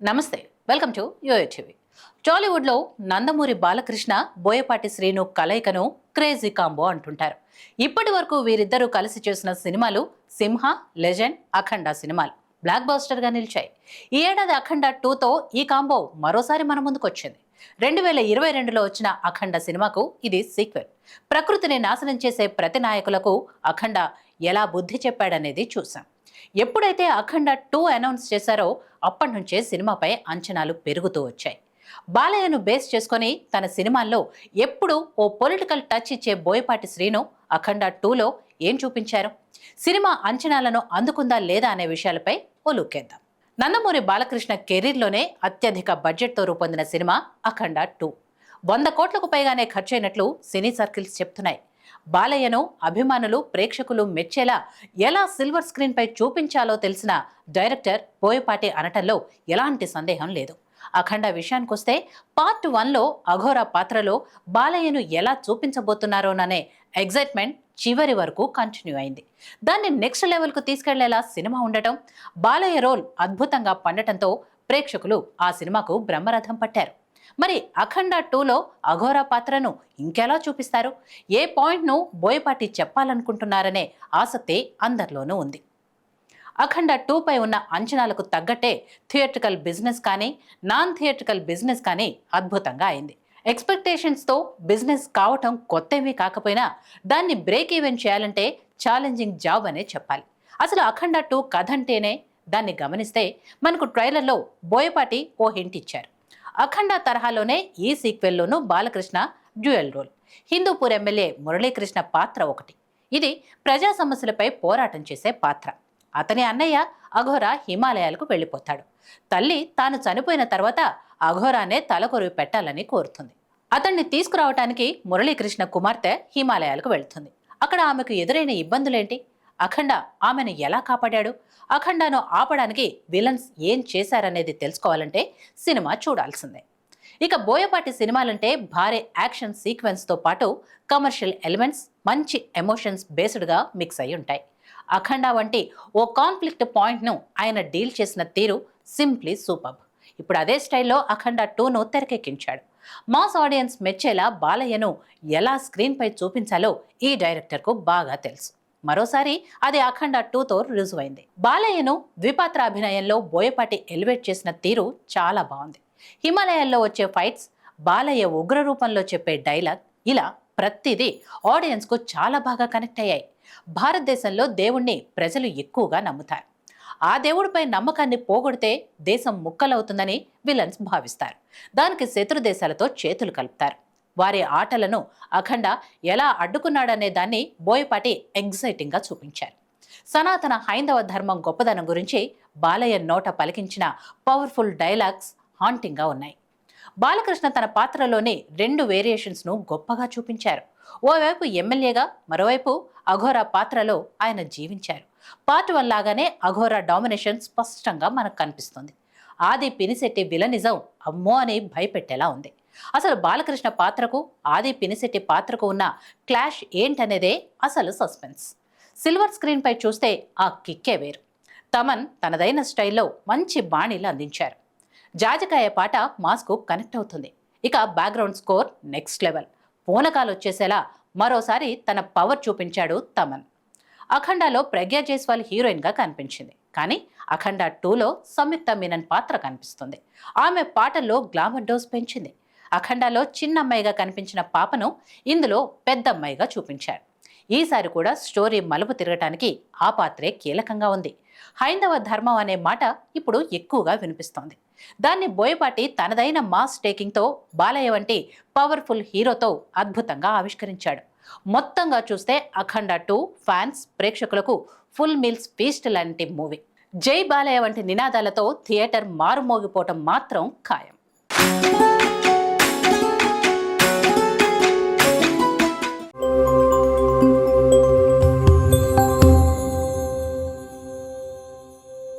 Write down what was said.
నమస్తే, welcome to TV. టాలీవుడ్లో నందమూరి బాలకృష్ణ, బోయపాటి శ్రీను కలయికను క్రేజీ కాంబో అంటుంటారు. ఇప్పటి వరకు వీరిద్దరూ కలిసి చేసిన సినిమాలు సింహ, లెజెండ్, అఖండ సినిమాలు బ్లాక్ బస్టర్ గా నిలిచాయి. ఈ ఏడాది అఖండ 2తో ఈ కాంబో మరోసారి మన ముందుకు వచ్చింది. 2022లో వచ్చిన అఖండ సినిమాకు ఇది సీక్వెల్. ప్రకృతిని నాశనం చేసే ప్రతి నాయకులకు అఖండ ఎలా బుద్ధి చెప్పాడనేది చూసాం. ఎప్పుడైతే అఖండ 2 అనౌన్స్ చేశారో అప్పటి నుంచే సినిమాపై అంచనాలు పెరుగుతూ వచ్చాయి. బాలయ్యను బేస్ చేసుకొని తన సినిమాల్లో ఎప్పుడు ఓ పొలిటికల్ టచ్ ఇచ్చే బోయపాటి శ్రీను అఖండ 2లో ఏం చూపించారు, సినిమా అంచనాలను అందుకుందా లేదా అనే విషయాలపై ఓ లుక్కేద్దాం. నందమూరి బాలకృష్ణ కెరీర్లోనే అత్యధిక బడ్జెట్తో రూపొందిన సినిమా అఖండ 2. 100 కోట్లకు పైగానే ఖర్చయినట్లు సినీ సర్కిల్స్ చెప్తున్నాయి. బాలయ్యను అభిమానులు, ప్రేక్షకులు మెచ్చేలా ఎలా సిల్వర్ స్క్రీన్ పై చూపించాలో తెలిసిన డైరెక్టర్ బోయపాటి అనటంలో ఎలాంటి సందేహం లేదు. అఖండ విషయానికొస్తే పార్ట్ 1లో అఘోరా పాత్రలో బాలయ్యను ఎలా చూపించబోతున్నారోననే ఎగ్జైట్మెంట్ చివరి వరకు కంటిన్యూ అయింది. దాన్ని నెక్స్ట్ లెవెల్కు తీసుకెళ్లేలా సినిమా ఉండటం, బాలయ్య రోల్ అద్భుతంగా పండటంతో ప్రేక్షకులు ఆ సినిమాకు బ్రహ్మరథం పట్టారు. మరి అఖండ 2లో అఘోరా పాత్రను ఇంకెలా చూపిస్తారు, ఏ పాయింట్ను బోయపాటి చెప్పాలనుకుంటున్నారనే ఆసక్తి అందరిలోనూ ఉంది. అఖండ 2పై ఉన్న అంచనాలకు తగ్గట్టే థియేట్రికల్ బిజినెస్ కానీ, నాన్ థియేట్రికల్ బిజినెస్ కానీ అద్భుతంగా అయింది. ఎక్స్పెక్టేషన్స్తో బిజినెస్ కావటం కొత్తవి కాకపోయినా దాన్ని బ్రేక్ ఈవెన్ చేయాలంటే ఛాలెంజింగ్ జాబ్ అనే చెప్పాలి. అసలు అఖండ 2 కథ అంటేనే దాన్ని గమనిస్తే మనకు ట్రైలర్లో బోయపాటి ఓ హింట్ ఇచ్చారు. అఖండ తరహాలోనే ఈ సీక్వెల్లోనూ Balakrishna dual role. Hindupur MLA Muralikrishna పాత్ర ఒకటి. ఇది ప్రజా సమస్యలపై పోరాటం చేసే పాత్ర. అతని అన్నయ్య అఘోరా హిమాలయాలకు వెళ్ళిపోతాడు. తల్లి తాను చనిపోయిన తర్వాత అఘోరానే తలకొరివి పెట్టాలని కోరుతుంది. అతన్ని తీసుకురావటానికి మురళీకృష్ణ కుమార్తె హిమాలయాలకు వెళ్తుంది. అక్కడ ఆమెకు ఎదురైన ఇబ్బందులేంటి, అఖండ ఆమెను ఎలా కాపాడాడు, అఖండను ఆపడానికి విలన్స్ ఏం చేశారనేది తెలుసుకోవాలంటే సినిమా చూడాల్సిందే. ఇక బోయపాటి సినిమాలంటే భారీ యాక్షన్ సీక్వెన్స్తో పాటు కమర్షియల్ ఎలిమెంట్స్, మంచి ఎమోషన్స్ బేస్డ్గా మిక్స్ అయి ఉంటాయి. అఖండ వంటి ఓ కాన్ఫ్లిక్ట్ పాయింట్ను ఆయన డీల్ చేసిన తీరు సింప్లీ సూపర్బ్. ఇప్పుడు అదే స్టైల్లో అఖండ 2ను తెరకెక్కించాడు. మాస్ ఆడియన్స్ మెచ్చేలా బాలయ్యను ఎలా స్క్రీన్పై చూపించాలో ఈ డైరెక్టర్కు బాగా తెలుసు. మరోసారి అది అఖండ 2తో రుజువైంది. బాలయ్యను ద్విపాత్ర అభినయంలో బోయపాటి ఎలివేట్ చేసిన తీరు చాలా బాగుంది. హిమాలయాల్లో వచ్చే ఫైట్స్, బాలయ్య ఉగ్ర రూపంలో చెప్పే డైలాగ్, ఇలా ప్రతిదీ ఆడియన్స్కు చాలా బాగా కనెక్ట్ అయ్యాయి. భారతదేశంలో దేవుణ్ణి ప్రజలు ఎక్కువగా నమ్ముతారు. ఆ దేవుడిపై నమ్మకాన్ని పోగొడితే దేశం ముక్కలవుతుందని విలన్స్ భావిస్తారు. దానికి శత్రు దేశాలతో చేతులు కలుపుతారు. వారి ఆటలను అఖండ ఎలా అడ్డుకున్నాడనే దాన్ని బోయపాటి ఎగ్జైటింగ్గా చూపించారు. సనాతన హైందవ ధర్మం గొప్పదనం గురించి బాలయ్య నోట పలికించిన పవర్ఫుల్ డైలాగ్స్ హాంటింగ్గా ఉన్నాయి. బాలకృష్ణ తన పాత్రలోని 2 వేరియేషన్స్ను గొప్పగా చూపించారు. ఓవైపు ఎమ్మెల్యేగా, మరోవైపు అఘోరా పాత్రలో ఆయన జీవించారు. పార్ట్ 1 లాగానే అఘోరా డామినేషన్ స్పష్టంగా మనకు కనిపిస్తుంది. ఆది పినిశెట్టి విలనిజం అమ్మో అని భయపెట్టేలా ఉంది. అసలు బాలకృష్ణ పాత్రకు, ఆది పినిశెట్టి పాత్రకు ఉన్న క్లాష్ ఏంటనేదే అసలు సస్పెన్స్. సిల్వర్ స్క్రీన్ పై చూస్తే ఆ కిక్కే వేరు. తమన్ తనదైన స్టైల్లో మంచి బాణీలు అందించారు. జాజకాయ పాట మాస్కు కనెక్ట్ అవుతుంది. ఇక బ్యాక్గ్రౌండ్ స్కోర్ నెక్స్ట్ లెవెల్. పూనకాలు వచ్చేసేలా మరోసారి తన పవర్ చూపించాడు తమన్. అఖండలో ప్రజ్ఞా జైస్వాల్ హీరోయిన్గా కనిపించింది. కానీ అఖండ 2లో సంయుక్త మీనన్ పాత్ర కనిపిస్తుంది. ఆమె పాటల్లో గ్లామర్ డోస్ పెంచింది. అఖండలో చిన్న అమ్మాయిగా కనిపించిన పాపను ఇందులో పెద్ద అమ్మాయిగా చూపించారు. ఈసారి కూడా స్టోరీ మలుపు తిరగటానికి ఆ పాత్రే కీలకంగా ఉంది. హైందవ ధర్మం అనే మాట ఇప్పుడు ఎక్కువగా వినిపిస్తోంది. దాన్ని బోయపాటి తనదైన మాస్ టేకింగ్తో బాలయ్య వంటి పవర్ఫుల్ హీరోతో అద్భుతంగా ఆవిష్కరించాడు. మొత్తంగా చూస్తే అఖండ 2 ఫ్యాన్స్, ప్రేక్షకులకు ఫుల్ మీల్స్ ఫీస్ట్ లాంటి మూవీ. జై బాలయ్య వంటి నినాదాలతో థియేటర్ మారుమోగిపోవటం మాత్రం ఖాయం.